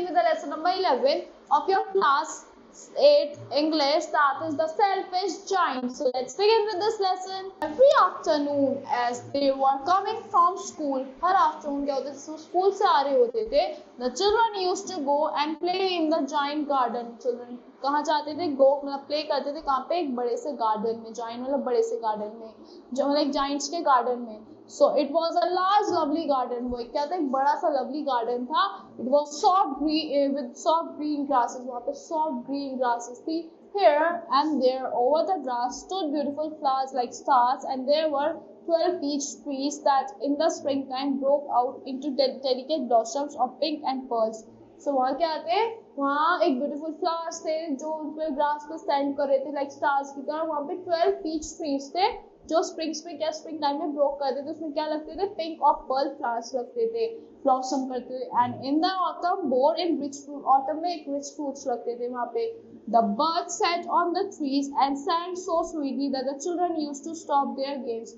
with the lesson number 11 of your class 8 English, that is the selfish giant. So let's begin with this lesson. Every afternoon as they were coming from school, her afternoon क्या होता है, school से आ रहे होते थे, the children used to go and play in the giant garden. Children कहाँ जाते थे, go मतलब play करते थे कहाँ पे, एक बड़े से garden में, giant मतलब बड़े से garden में, जो मतलब giants के garden में. So it was a large lovely garden. वो क्या था, एक बड़ा सा lovely garden था. It was soft green with soft green grasses. वहाँ पे soft green grasses थी. Here and there over the grass stood beautiful flowers like stars, and there were 12 peach trees that in the springtime broke out into delicate blossoms of pink and pearls. So वहाँ क्या थे, वहाँ एक beautiful flowers थे जो उनपे grass पे stand कर रहे थे like stars की तरह. वहाँ पे 12 peach trees थे जो स्प्रिंग्स में क्या स्प्रिंग टाइम में ब्रोक करते थे. उसमें क्या लगते थे, पिंक और पर्ल फ्लावर्स लगते थे, ब्लॉसम करते थे. And in the autumn bore in rich fruit, autumn में एक रिच फ्रूट्स लगते थे वहाँ पे. The birds sat on the trees and sang so sweetly that the children used to stop their games.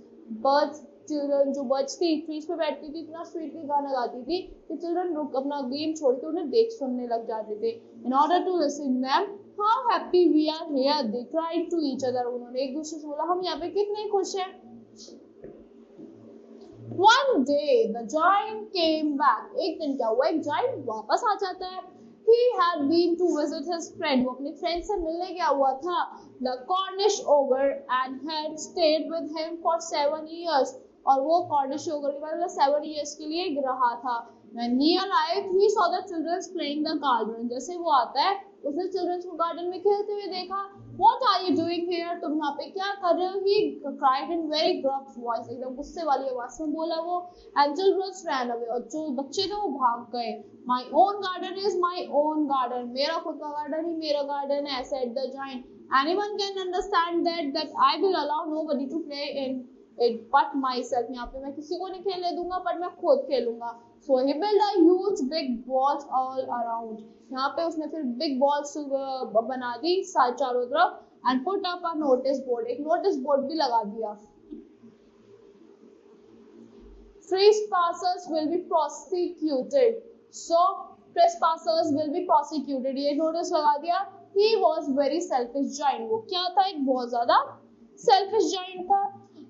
Birds, children जो birds थी trees पे बैठती थी, इतना स्वीटली गाना गाती थी कि चिल्ड्रन रुक अपना गेम छोड़ के उन्हें देख सुनने लग जाते थे. In order to listen them How happy we are here, they cried to each other. उन्होंने एक दूसरे से बोला हम यहाँ पे कितने खुश हैं. One day the giant came back. एक दिन क्या हुआ, एक giant वापस आ जाता है. He had been to visit his friend. वो अपने फ्रेंड से मिलने गया हुआ था, the Cornish ogre, and had stayed with him for 7 years. और वो Cornish ogre के बाद 7 years के लिए रहा था. When he arrived, he saw the children playing the garden. जैसे वो आता है, उसने चिल्ड्रंस को गार्डन में खेलते हुए देखा. What are you doing here? तुम यहाँ पे क्या कर रहे हो? He cried in very gruff voice. एकदम गुस्से वाली आवाज में बोला वो. And children ran away. और जो बच्चे थे वो भाग गए. My own garden is my own garden. मेरा खुद का गार्डन ही मेरा गार्डन है, said the giant. Anyone can understand that I will allow nobody to play in it but myself. यहाँ पे मैं किसी को नहीं खेलने दूंगा, पर मैं खुद खेलूंगा. So he built a huge big walls all around. यहाँ पे उसने फिर big walls बना दी चारों तरफ, and put up a notice board. एक notice board भी लगा दिया. Trespassers will be prosecuted. So trespassers will be prosecuted. ये notice लगा दिया. He was very selfish giant. वो क्या था, एक बहुत ज़्यादा selfish giant था.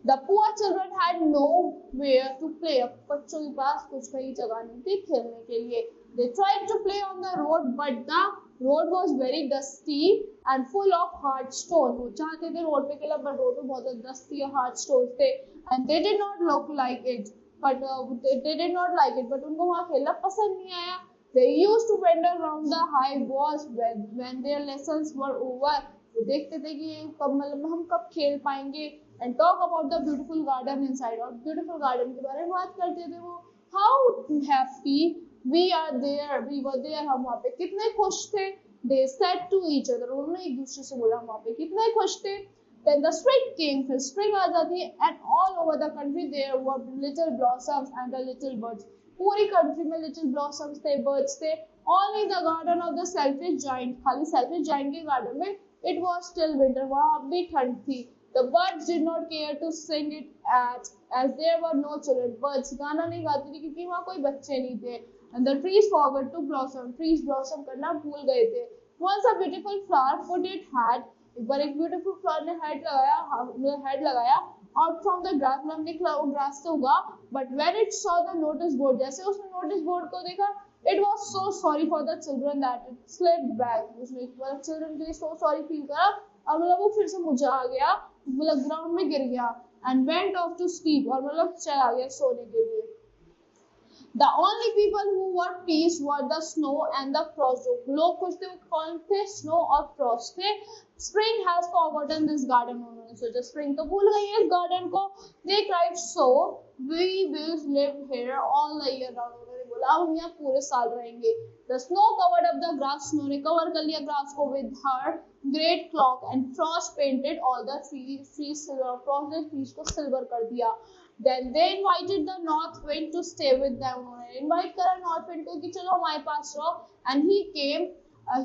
The poor children had nowhere to play. बच्चों के पास कुछ कहीं जगह नहीं थी खेलने के लिए. They tried to play on the road, but the road was very dusty and full of hard stones. वो चाहते थे रोड पे खेलना, पर रोड पे बहुत dusty और hard stones थे. And they did not look like it, but they did not like it. But उनको वहाँ खेलना पसंद नहीं आया. They used to wander around the high walls when their lessons were over. वो देखते थे कि कब मतलब हम कब खेल पाएंगे. And talk about the beautiful garden inside. और beautiful garden के बारे में बात करते थे वो. How happy we are there, we were there. हम वहाँ पे कितने खुश थे. They said to each other. उन्होंने एक दूसरे से बोला हम वहाँ पे कितने खुश थे. Then the spring came. फिर spring आ जाती है, and all over the country there were little blossoms and the little birds. पूरी country में little blossoms थे, birds थे. Only the garden of the selfish giant, खाली selfish giant के garden में it was still winter. वहाँ अब भी ठंड थी. The birds did not care to sing it as there were no children. Birds गाना नहीं गाती थी क्योंकि वहाँ कोई बच्चे नहीं थे. And the trees forgot to blossom. Trees blossom करना भूल गए थे. Once a beautiful flower put its head. एक बार एक beautiful flower ने head लगाया out from the grass. मतलब निकला वो grass से उगा. But when it saw the notice board, जैसे उसने notice board को देखा, it was so sorry for the children that it slipped back. उसने children के लिए so sorry feel करा और मतलब वो फिर से मुझे आ गया, मतलब ग्राउंड में गिर गया. And went off to sleep. और मतलब चला गया सोने के लिए. The only people who were pleased were the snow and the frost. जो लोग खुश थे वो कौन थे, snow और frost थे. Spring has forgotten this garden. उन्होंने सोचा spring तो भूल गई है इस garden को. They cried, so we will live here all the year round. उन्होंने बोला हम यहाँ पूरे साल रहेंगे. The snow covered up the grass. Snow ने cover कर लिया grass को with her great cloak, and frost painted all the trees silver. Frost ने trees को silver कर दिया. Then they invited the north wind to stay with them. उन्होंने invite करा north wind को कि चलो हमारे पास रहो. And he came.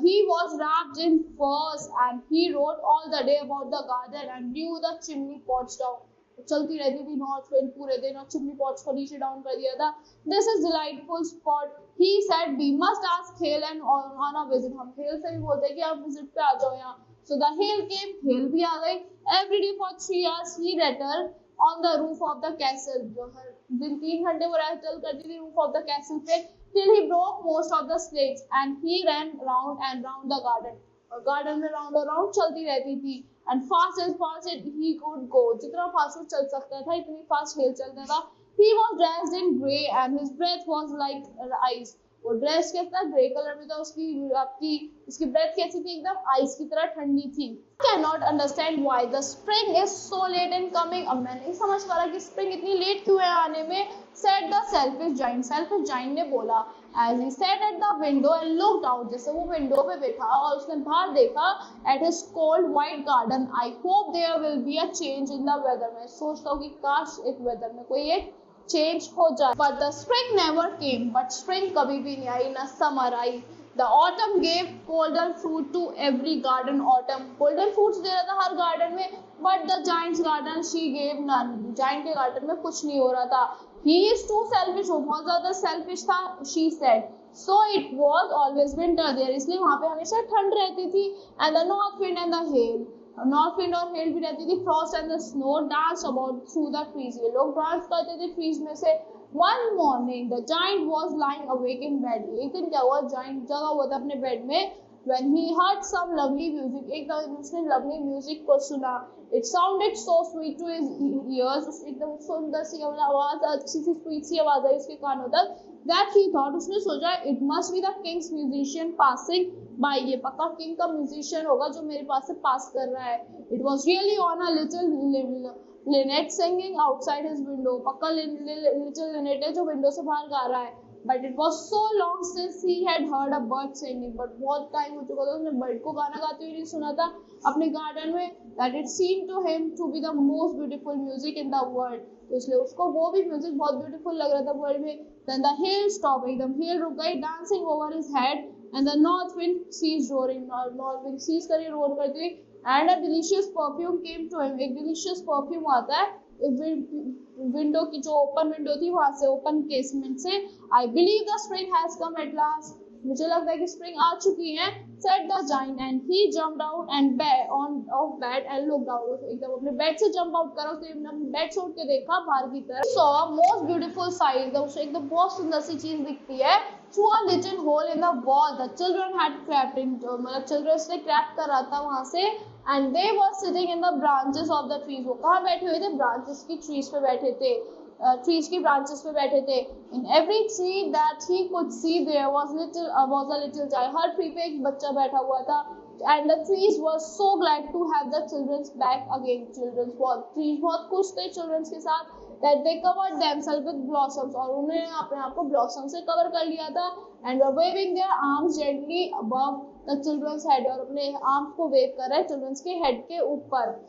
He was wrapped in furs and he rode all the day about the garden and blew the chimney pots down. चलती रहती थी नॉर्थ विंड पूरे दिन, और चिमनी पॉट्स को नीचे डाउन कर दिया था। This is delightful spot, he said we must ask hail and on a visit, हम हेल से भी बोलते हैं कि आप विजिट पे आ जाओ यहाँ। So the hell came, hello भी आ गई। Every day for 3 hours he Ratle on the roof of the castle, जो हर दिन 3 घंटे वो रेटल करती थी रूफ ऑफ द कैसल पे, till he broke most of the slates and he ran round and round the garden, और गार्डन में round और राउंड चलती रहती थी। And fast as fast he could go, जितना फास्ट वो चल सकता था इतनी फास्ट हेल चलता था। He was dressed in grey and his breath was like ice, वो ड्रेस कैसा ग्रे कलर में था, उसकी ब्रेथ कैसी थी, एकदम आइस की तरह ठंडी थी। Can not understand why the spring is so let in coming, अब मैं नहीं समझ पा रहा कि स्प्रिंग इतनी लेट क्यों है आने में। Said the selfish giant, selfish giant ने बोला, as he sat at the window and looked out, जैसे वो विंडो पे बैठा और उसने बाहर देखा, at his cold white garden, I hope there will be a change in the weather, मैं सोचता हूँ कि काश एक वेदर में कोई एक चेंज हो जाए। But the spring never came, but spring कभी भी नहीं आई, ना समर आई। The autumn gave golden fruit to every garden, autumn golden fruits दे रहा था हर गार्डन में, but the giant's garden she gave none, giant के गार्डन में कुछ नहीं हो रहा था। ही इज टू सेल्फिश, वो बहुत ज्यादा सेल्फिश था, she said. So it was always winter there, इसलिए वहां पे हमेशा ठंड रहती थी। And the north wind and the hail, north wind और हेल भी रहती थी। Frost and the snow dance about through the trees, ये लोग डांस करते थे ट्रीज में से। One morning the giant was lying awake in bed, एक दिन क्या हुआ, जाइंट जगा हुआ था अपने बेड में। When he heard some lovely music, एकदम उसने लवली म्यूजिक को सुना। It sounded so sweet to his ears, एकदम सुंदर सी आवाज, अच्छी सी स्वीट सी आवाज आई उसके कानों तक। दैट ही थॉट, उसने सोचा, it must be the Kings musician passing by, ये पक्का किंग का म्यूजिशियन होगा जो मेरे पास से पास कर रहा है। It was really on a little Lynette singing outside his window, पक्का लिटिल लिनेट है जो विंडो से बाहर गा रहा है। But it was so long since he had heard a bird singing, but बहुत टाइम हो चुका था उसने बर्ड को गाना गाते हुए नहीं सुना था अपने गार्डन में। That it seem to him to be the most beautiful music in the world, तो इसलिए उसको वो भी म्यूजिक बहुत ब्यूटीफुल लग रहा था वर्ल्ड में। देन द हेल स्टॉप, एकदम हेल रुक गई, dancing over his head, and the north wind cease roaring, north wind cease करी रोर करती हुई। And a delicious perfume came to him, एक डिलीशियस परफ्यूम आता है विंडो की, जो ओपन विंडो थी वहां से, ओपन केसमेंट से। I believe the spring has come at last, मुझे लगता है कि स्प्रिंग आ चुकी है। Said the giant and he jumped out and on off bed and looked out, एकदम अपने बेड से जंप आउट करा, उसने अपने बेड से उठ के देखा बाहर की तरफ। सॉ मोस्ट ब्यूटीफुल साइट, उसे एकदम बहुत सुंदर सी चीज दिखती है। Through a little hole in the wall the children had crept in, मतलब चिल्ड्रन ने क्रैप कर रहा था वहां से। And they were sitting in the branches of the trees, वो कहाँ बैठे हुए थे, ब्रांचेस की ट्रीज पे बैठे थे, ट्रीज की ब्रांचेस पे बैठे थे। In every tree that he could see there was a little child, हर ट्री पे एक बच्चा बैठा हुआ था। And the trees were so glad to have the childrens back again, trees बहुत खुश थे चिल्ड्रंस के साथ। That they covered themselves with blossoms, और उन्होंने अपने आप को ब्लॉसम से कवर कर लिया था। And were waving their arms gently above the childrens head, और अपने आर्म्स को वेव कर रहे हैं चिल्ड्रंस के हेड के ऊपर।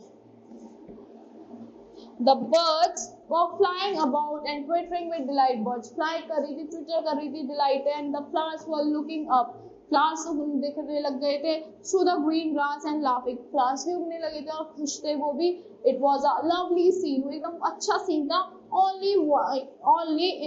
The birds were flying about and twittering with delight. Birds fly कर रही थी, twitter कर रही थी delight, and the flowers were looking up. Flowers दिखने लग गए थे through the green grass and laughing. Flowers भी उगने लगे थे और खुश थे वो भी। It was a lovely scene. वो एकदम अच्छा scene था। Only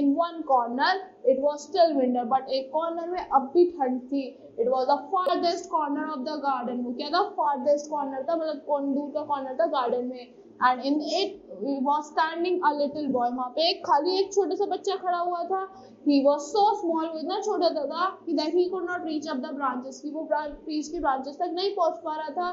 in one corner it was still winter, but एक corner में अब भी ठंड थी। It was the farthest corner of the garden. वो क्या था, farthest corner था, मतलब कौन दूर का corner था garden में। And in it was standing a little boy. वहाँ पे एक छोटा सा बच्चा खड़ा हुआ था। He was so small, वो इतना छोटा था कि that he could not reach up the branches, कि वो trees की branches तक नहीं पहुँच पा रहा था।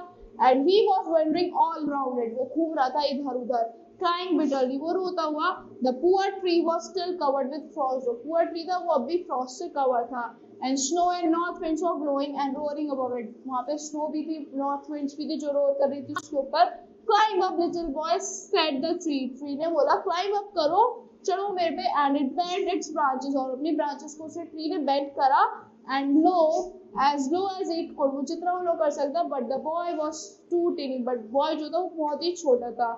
And he was wandering all round it, वो घूम रहा था इधर उधर, crying bitterly, वो रोता हुआ। The poor tree was still covered with frost, जो poor tree था वो अभी frost से cover था। And snow and north winds were blowing and roaring above it, वहाँ पे snow भी थी, north winds भी थी जो roar कर रही थी उसके ऊपर। Climb up little boy, said the tree. Tree ने बोला climb up करो, चलो मेरे पे। And it bent its branches, और अपनी branches को उसे tree ने bend करा। And low as it could, वो जितना वो लोग कर सकता। But the boy was too teeny, but boy जो था वो बहुत ही छोटा था।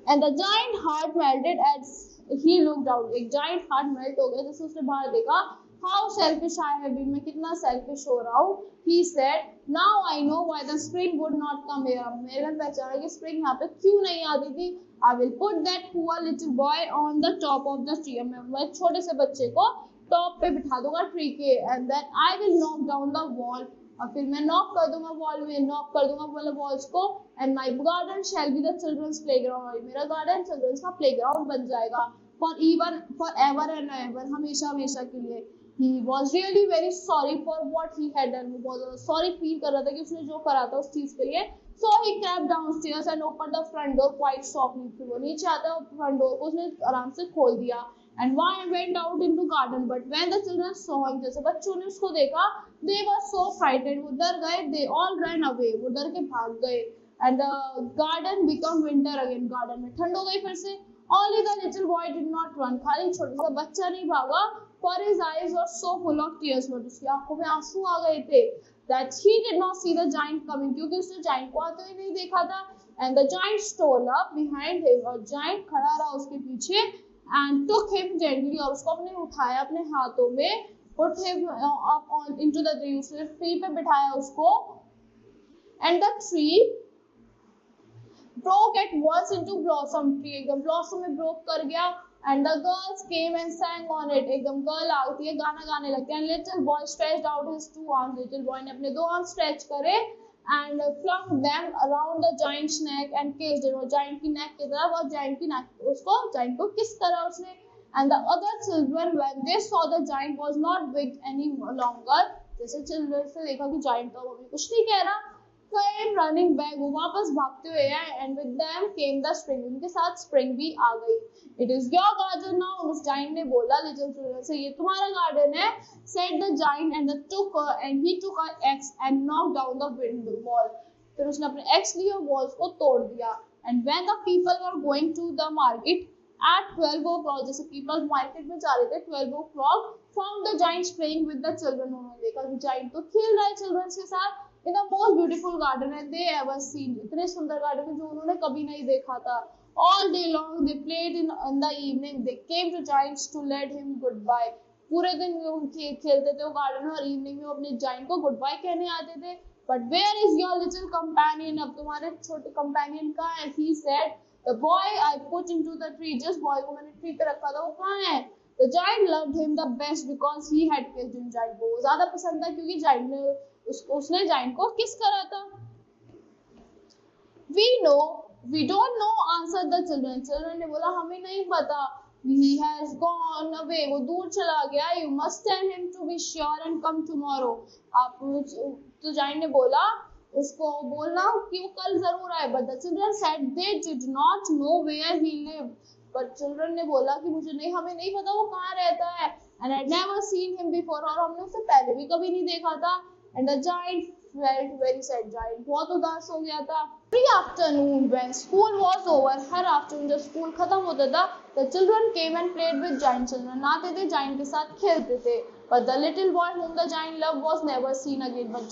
And the giant heart melted as he looked out, एक giant heart melt हो गया जैसे उसने बाहर देखा। How selfish I have been, मैं कितना सेल्फिश हो रहा हूँ। He said now I know why the spring would not come here, मैंने पहचाना कि स्प्रिंग यहाँ पे क्यों नहीं आती थी। I will put that poor little boy on the top of the tree, मैं छोटे से बच्चे को टॉप पे बिठा दूंगा ट्री के, and then I will knock down the wall, और फिर मैं नॉक कर दूंगा वॉल में, नॉक कर दूंगा मतलब वॉल्स को, and my garden shall be the childrens playground, मेरा गार्डन चिल्ड्रंस का प्लेग्राउंड बन जाएगा फॉर एवर एंड एवर, हमेशा हमेशा के लिए। He was really very sorry for what he had done, वो बहुत ज़्यादा सॉरी फील कर रहा था कि उसने जो करा था उस चीज़ के लिए। So he crept downstairs and opened the front door quite softly, फिर वो नीचे आता है फ्रंट डोर को उसने आराम से खोल दिया, and went out into garden, but when the children saw him, जैसे बच्चों ने उसको देखा, they were so frightened, वो डर गए, they all ran away, वो डर के भाग गए, and the garden became winter again, garden में ठंड हो गई फिर से। Only the little boy did not run, खाली छोटा सा बच्चा नहीं भागा, for his eyes were so full of tears, but उसकी आंखों में आंसू आ गए थे, that he did not see the giant coming, क्योंकि उसने giant को आते हुए नहीं देखा था, and the giant stole up behind him, और giant खड़ा रहा उसके पीछे, and took him gently, और उसको अपने उठाया अपने हाथों में, put him up on into the tree, उसने ट्री पे बिठाया उसको, and the tree broke at once into blossom, tree एकदम blossom में broke कर गया, and the girls came and sang on it, एकदम गर्ल आती है गाना गाने लगते हैं, and little boy stretched out his 2 arms, little boy ने अपने 2 arms stretch करे, and flung them around the giant's neck and kissed it, वो giant की neck की तरफ, और giant की neck उसको giant को kiss करा उसने, and the other children when they saw the giant was not big any longer, जैसे children से देखा कि giant तो अभी कुछ नहीं कह रहा, came running back, वो वापस भागते हुए आए, and with them came the spring, उनके साथ spring भी आ गई। It is your garden now, उस giant ने बोला little children से, ये तुम्हारा garden है, said the giant, and he took an axe and knocked down the window wall, फिर उसने अपने axe लिए और walls को तोड़ दिया, and when the people were going to the market at 12 o'clock, जैसे people market में जा रहे थे 12 o'clock, found the giant playing with the children, उन्होंने देखा कि giant तो खेल रहा है children के साथ in the most beautiful garden they ever seen, इतने सुंदर गार्डन में जो उन्होंने कभी नहीं देखा था। All day long they played in the evening, they came to giants to let him goodbye, पूरे दिन वो खेलते थे वो गार्डन में, और इवनिंग में वो अपने जाइंट को गुड बाय कहने आते थे। But where is your little companion, अब तुम्हारे छोटे companion कहाँ है? He said, the boy I put into the tree, जिस boy को मैंने ट्री पे रखा था वो कहाँ है? The giant loved him the best because he had kissed him, giant को ज्यादा पसंद था क्योंकि giant ने उसने giant को किस करा था। We don't know, answered the children. Children ने बोला हमें नहीं पता। He has gone away, वो दूर चला गया। You must tell him to be sure and come tomorrow. आप तो giant ने बोला उसको बोलना कि वो कल जरूर आए। But the children said they did not know where he lived. But children ने बोला कि हमें नहीं पता वो कहाँ रहता है। And I had never seen him before, और हमने उसे पहले भी कभी नहीं देखा था। And the giant felt very sad, giant बहुत उदास हो गया था। Every afternoon when school was over, her afternoon जब स्कूल खत्म होता था, the children came and played with giant. Children आते थे giant के साथ खेलते थे। But the little boy whom the giant loved was never seen again. But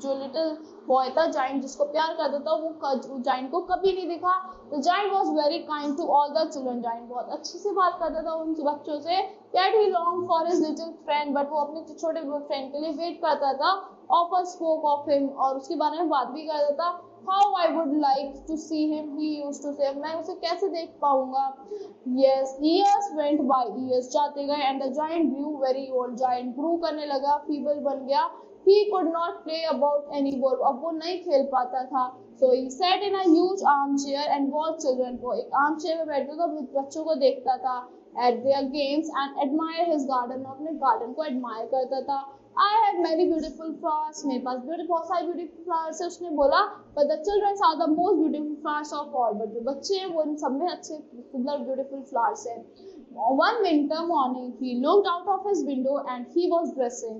जो little boy था giant जिसको प्यार करता था वो giant को कभी नहीं दिखा। The giant was very kind to all the children. Giant बहुत अच्छे से बात करता था उन बच्चों से। Yet he longed for his little friend, but वो अपने छोटे फ्रेंड के लिए वेट करता था। Often spoke of him, और उसके बारे में बात भी करता था। How I would like to see him, he used to say. मैं उसे कैसे देख पाऊंगा? Yes, years went by, years जाते गए, and the giant grew very old. Giant grew करने लगा, feeble बन गया। He could not play about anymore. अब वो नहीं खेल पाता था। So he sat in a huge armchair and watched children. वो एक armchair में बैठता था, बच्चों को देखता था at their games and admire his garden. अपने garden को admire करता था। I have many beautiful flowers. मेरे पास बहुत सारे beautiful flowers है उसने बोला। But the children are the most beautiful flowers of all. But जो बच्चे हैं वो इन सब में अच्छे सुंदर beautiful flowers हैं। One winter morning, he looked out of his window and he was dressing.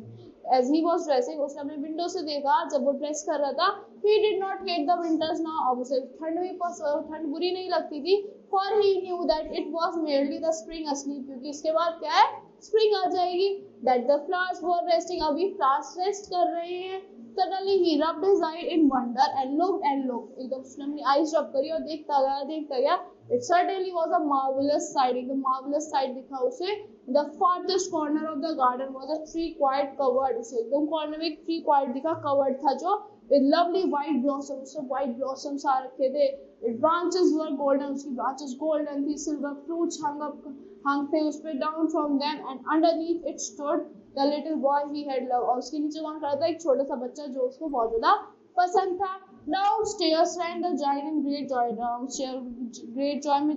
As he was dressing, उसने अपने विंडो से देखा जब वो ड्रेस कर रहा था। He did not hate the winters now. अब उसे ठंड बुरी नहीं लगती थी। For he knew that it was merely the spring asleep, क्योंकि इसके बाद क्या है? स्प्रिंग आ जाएगी। That the flowers were resting, अभी फ्लावर्स रेस्ट कर रहे हैं। Suddenly he rubbed his eye in wonder and looked. एकदम उसने अपनी आईज रब करी और देखता गया। It certainly was a marvelous sight. एकदम marvelous sight दिखा उसे. The farthest corner of the garden was a tree quite covered. उसे एकदम corner में एक tree quite दिखा, covered था जो with lovely white blossoms. So white blossoms आ रखे थे. Its branches were golden. उसकी branches golden थी. Silver fruits hung थे उस पे. Down from them and underneath it stood the little boy he had loved. और उसके नीचे कौन खड़ा था? एक छोटा सा बच्चा जो उसको बहुत ज्यादा पसंद था. Downstairs ran the giant in great joy. Downstairs great joy में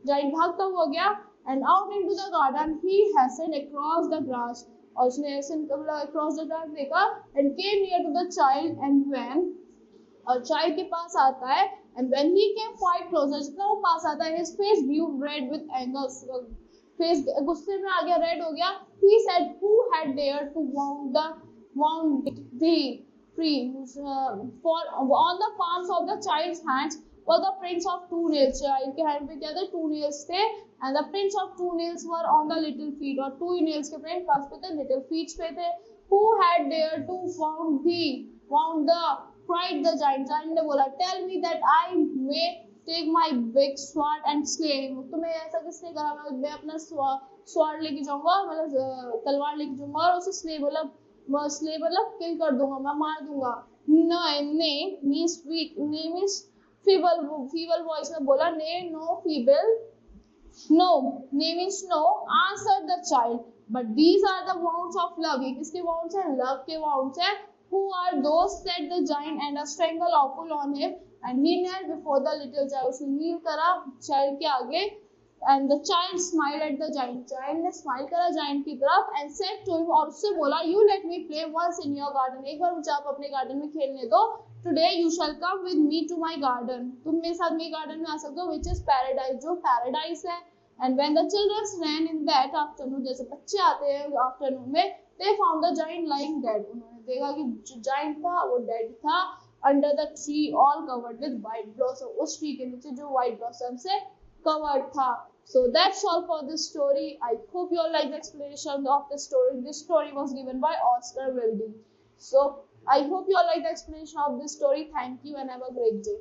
giant भागता हुआ गया. And out into the garden he hastened across the grass. और उसने ऐसे across the grass देखा and came near to the child. And when और child के पास आता है and when he came quite closer, जितना वो पास आता है his face grew red with anger. Face गुस्से में आ गया, रेड हो गया. He said, who had dared to wound thee free? For on the palms of the child's hands were the prints of two nails. Child के hand पे क्या थे? Two nails थे. And the prints of two nails were on the little feet. और two nails के print कहाँ पे थे? Little feet पे थे. Who had dared to wound the cried the giant. Giant ने बोला, tell me that I may take my big sword and slay him. तुम्हें ऐसा किसने करा? मैं अपना स्वॉर्ड लेके जाऊंगा, मतलब तलवार लेके जाऊंगा और उसे स्ले मतलब किल कर दूंगा, मैं मार दूंगा. Nay means weak, nay means feeble voice में बोला. Nay no feeble, no nay means no. Answer the child, but these are the wounds of love. ये किसके वाउंड्स हैं? लव के वाउंड्स हैं. Who are those? said the giant, and a strangle awful on him. And he knelt before the little child. उसने नील करा child के आगे. And the child smiled at the giant. Child ने smile करा giant की तरफ and said to him, और उससे बोला, you let me play once in your garden. एक बार मुझे आप अपने garden में खेलने दो. Today you shall come with me to my garden. तुम मेरे साथ मेरे garden में आ सकते हो, which is paradise, जो paradise है. And when the children ran in that afternoon, जैसे बच्चे आते हैं afternoon में, they found the giant lying dead. उन्होंने देखा कि जो giant था वो dead था under the tree all covered with white blossom. उस tree के नीचे जो white blossom से covered था. So that's all for this story. I hope you all like the explanation of the story. This story was given by Oscar Wilde. So I hope you all like the explanation of this story. Thank you and have a great day.